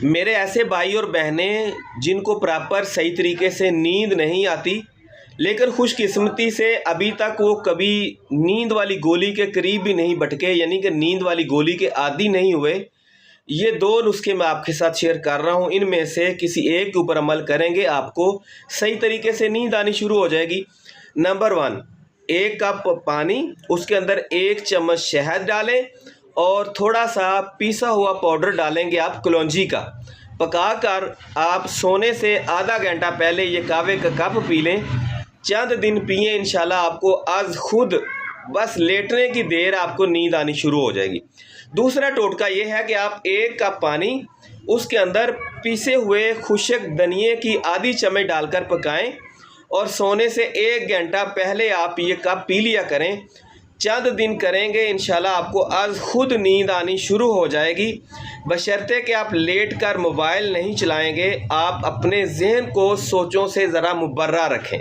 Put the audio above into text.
मेरे ऐसे भाई और बहनें जिनको प्रॉपर सही तरीके से नींद नहीं आती, लेकिन खुशकिस्मती से अभी तक वो कभी नींद वाली गोली के करीब भी नहीं भटके, यानी कि नींद वाली गोली के आदी नहीं हुए। ये दो नुस्खे मैं आपके साथ शेयर कर रहा हूँ, इनमें से किसी एक के ऊपर अमल करेंगे, आपको सही तरीके से नींद आनी शुरू हो जाएगी। नंबर 1, 1 कप पानी, उसके अंदर 1 चम्मच शहद डालें और थोड़ा सा पिसा हुआ पाउडर डालेंगे आप कलौंजी का। पकाकर आप सोने से आधा घंटा पहले ये कहवे का कप पी लें। चंद दिन पिए, इंशाल्लाह आपको आज खुद बस लेटने की देर आपको नींद आनी शुरू हो जाएगी। दूसरा टोटका ये है कि आप 1 कप पानी, उसके अंदर पिसे हुए खुश्क धनिए की आधी चम्मच डालकर पकाएं और सोने से 1 घंटा पहले आप ये कप पी लिया करें। चंद दिन करेंगे, इंशाल्लाह आपको आज खुद नींद आनी शुरू हो जाएगी, बशर्ते कि आप लेट कर मोबाइल नहीं चलाएंगे। आप अपने जहन को सोचों से ज़रा मुबर्रा रखें।